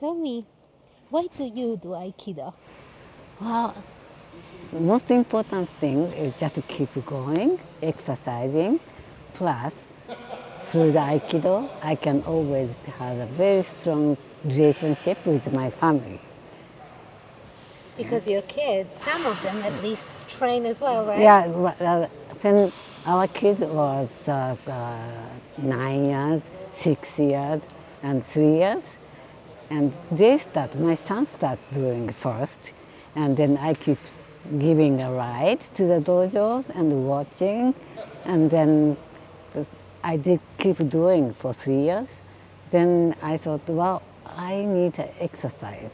Tell me, why do you do Aikido? Well, the most important thing is just to keep going, exercising, plus through the Aikido, I can always have a very strong relationship with my family. Because your kids, some of them at least, train as well, right? Yeah, when our kid was 9 years, 6 years, and 3 years, and my son started doing first, and then I keep giving a ride to the dojos and watching, and then I did keep doing for 3 years. Then I thought, well, I need to exercise.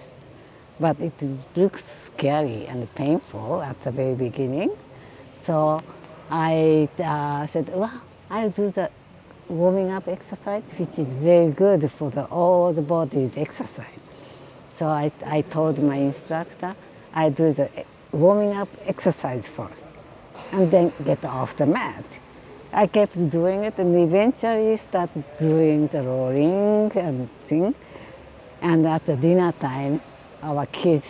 But it looks scary and painful at the very beginning. So I said, well, I'll do the warming up exercise, which is very good for all the body's exercise. So I told my instructor, I do the warming up exercise first and then get off the mat. I kept doing it and eventually started doing the rolling and thing. And at the dinner time, our kids,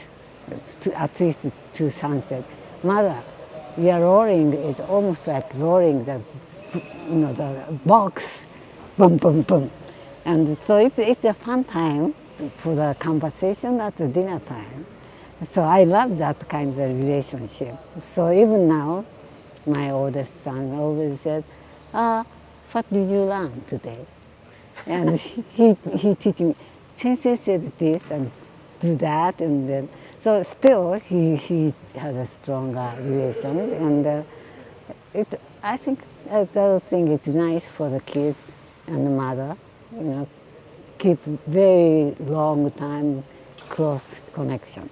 at least two sons said, Mother, we are rolling, it's almost like rolling the box, boom, boom, boom. And so it's a fun time for the conversation at the dinner time. So I love that kind of relationship. So even now, my oldest son always said, what did you learn today? And he teach me, Sensei said this and do that, and then, so still he has a stronger relation, and I think the other thing is nice for the kids and the mother, keep very long time close connection.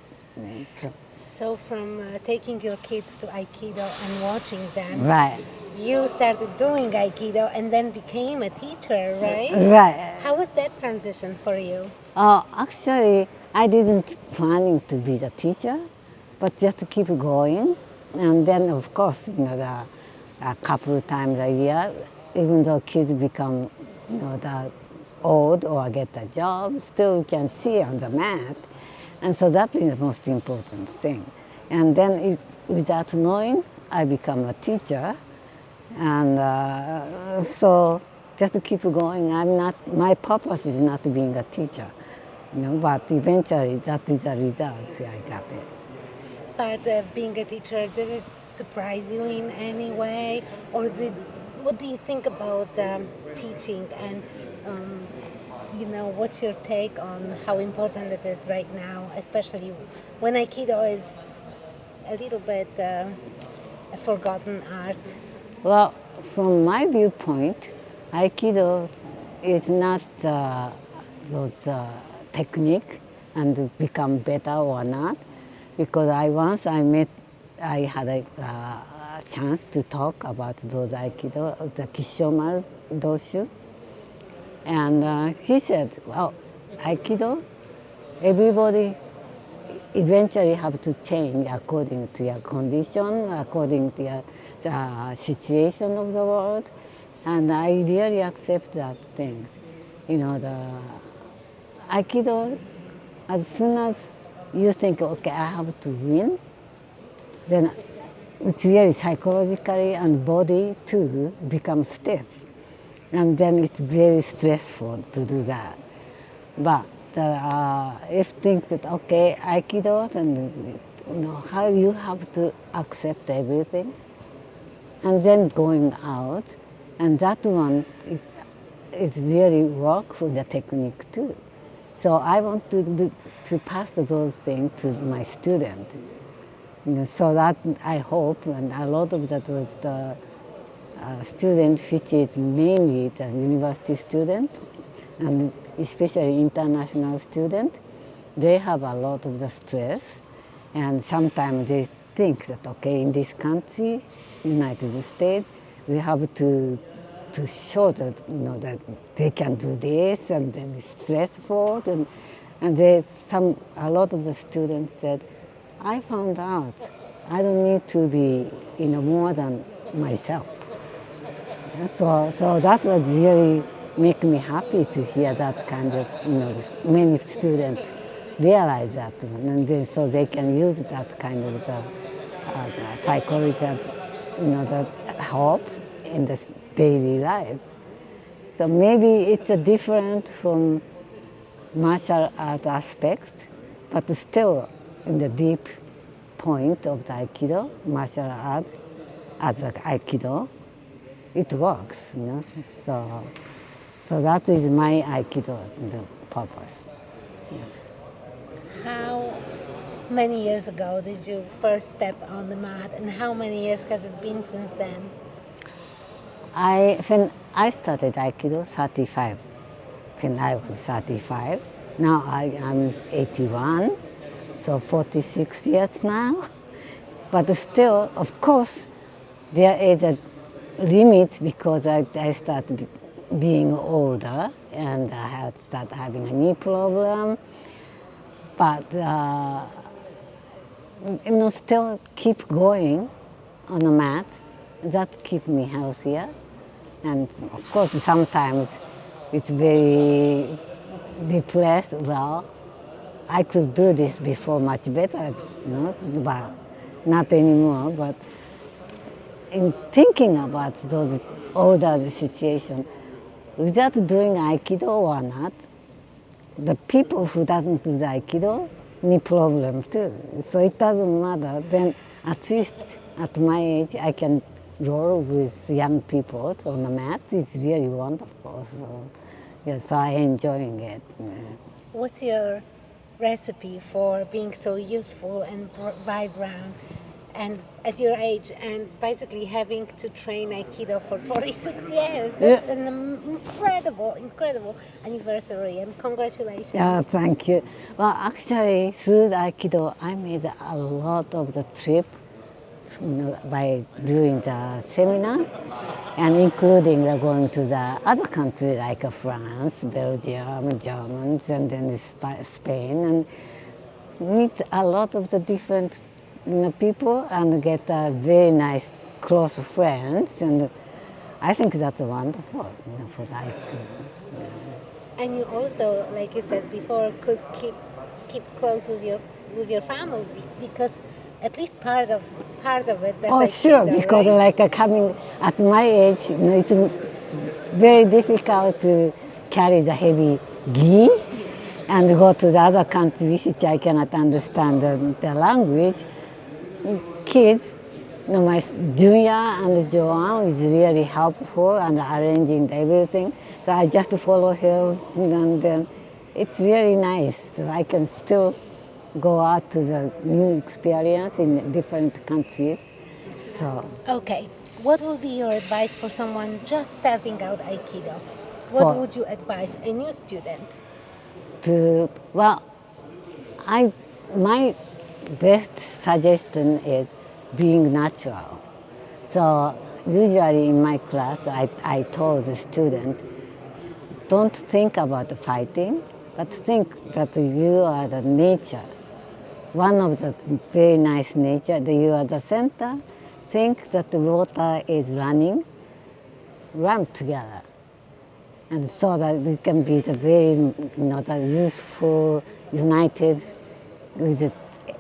So, So from taking your kids to Aikido and watching them, right, you started doing Aikido and then became a teacher, right? right. How was that transition for you? Actually, I didn't planning to be the teacher, but just to keep going. And then, of course, a couple of times a year, even though kids become, the old or get a job, still you can see on the mat. And so that is the most important thing. And then without knowing, I become a teacher. And so just to keep going, my purpose is not being a teacher, but eventually that is the result I got it. But being a teacher, did it surprise you in any way? Or what do you think about teaching and what's your take on how important it is right now, especially when Aikido is a little bit a forgotten art? Well, from my viewpoint, Aikido is not those technique and become better or not, because I had a chance to talk about those Aikido, the Kishomaru Doshu, and he said, well, Aikido, everybody eventually have to change according to your condition, according to your situation of the world, and I really accept that thing. The Aikido, as soon as you think, okay, I have to win, then it's really psychologically and body too becomes stiff, and then it's very stressful to do that. But if think that okay, Aikido, and how you have to accept everything, and then going out, and that one it really work for the technique too. So I want to pass those things to my student. So that I hope, and a lot of that was the students, which is mainly the university student, and especially international students, they have a lot of the stress, and sometimes they think that okay, in this country, United States, we have to show that that they can do this, and then it's stressful, and a lot of the students said, I found out I don't need to be more than myself. So that was really make me happy to hear that kind of, many students realize that, and then, so they can use that kind of the psychological, the help in the daily life. So maybe it's a different from martial art aspect, but still in the deep point of the Aikido, martial art, as the Aikido, it works, So that is my Aikido, the purpose. How many years ago did you first step on the mat, and how many years has it been since then? When I started Aikido, 35. When I was 35, now I am 81, so 46 years now. But still, of course, there is a limit because I started being older and I had started having a knee problem. But still keep going on the mat. That keeps me healthier. And of course, sometimes it's very depressed. Well, I could do this before much better, but not anymore. But in thinking about those older situations, without doing Aikido or not, the people who doesn't do the Aikido need problem too. So it doesn't matter. Then at least at my age, I can roll with young people on the mat. It's really wonderful. So I'm enjoying it. What's your recipe for being so youthful and vibrant and at your age and basically having to train Aikido for 46 years? That's an incredible anniversary, and congratulations. Yeah, thank you. Well, actually, through the Aikido, I made a lot of the trip by doing the seminar, and including going to the other countries like France, Belgium, Germans, and then Spain, and meet a lot of the different people and get very nice close friends, and I think that's wonderful for the Aikido. And you also, like you said before, could keep close with your family because at least part of it. Oh, sure, Aikido, because right? like coming at my age, it's very difficult to carry the heavy gi and go to the other countries which I cannot understand the language. Kids, my junior and Joanne is really helpful and arranging everything. So I just follow him, and then it's really nice. So I can still go out to the new experience in different countries. So Okay, what would be your advice for someone just starting out Aikido? What would you advise a new student? My best suggestion is being natural. So usually in my class, I told the student, don't think about fighting, but think that you are the nature. One of the very nice nature, that you are the center. Think that the water is running, run together. And so that it can be the very the useful, united with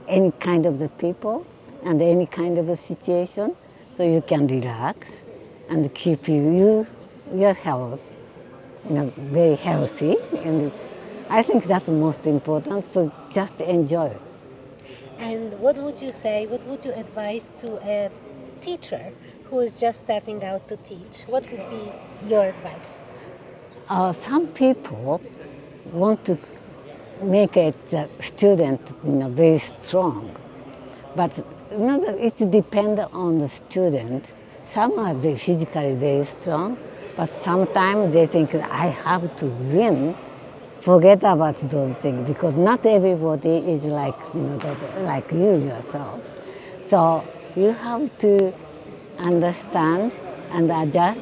any kind of the people and any kind of a situation, so you can relax and keep your health very healthy. And I think that's most important, so just enjoy. And what would you say, what would you advise to a teacher who is just starting out to teach? What would be your advice? Some people want to make a student very strong, but it depends on the student. Some are physically very strong, but sometimes they think I have to win. Forget about those things, because not everybody is like like you yourself. So you have to understand and adjust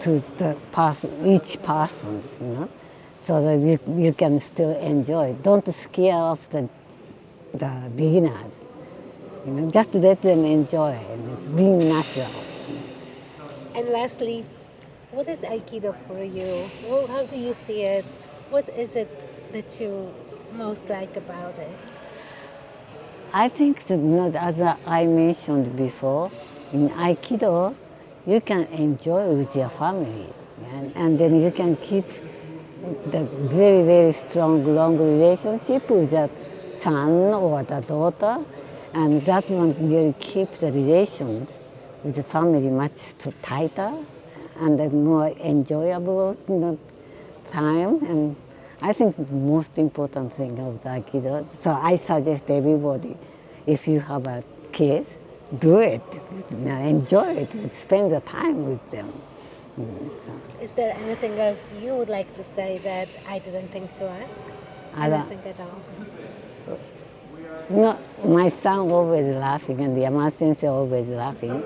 to the each person, so that you can still enjoy. Don't scare off the beginners. Just let them enjoy, being natural. And lastly, What is Aikido for you? Well, how do you see it? What is it that you most like about it? I think that not as I mentioned before, in Aikido, you can enjoy with your family, and then you can keep the very, very strong, long relationship with the son or the daughter, and that one really keep the relations with the family much tighter and then more enjoyable time. And I think the most important thing of the Aikido, so I suggest everybody, if you have a kid, do it, enjoy it, spend the time with them. Is there anything else you would like to say that I didn't think to ask? Anything at all? No, my son always laughing and Yamada Sensei always laughing.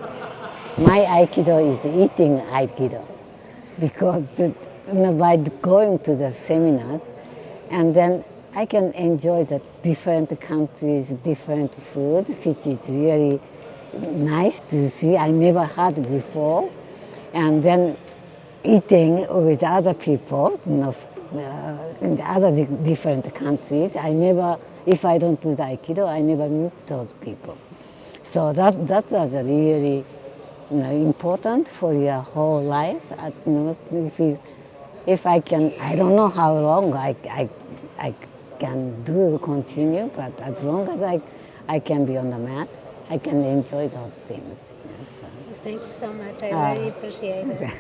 My Aikido is eating Aikido because by going to the seminars and then I can enjoy the different countries, different foods, which is really nice to see. I never had before. And then eating with other people, in the other different countries. I never, if I don't do the Aikido, I never meet those people. So that was really important for your whole life. If I can, I don't know how long I can continue, but as long as I can be on the mat, I can enjoy those things. Thank you so much. I really appreciate it.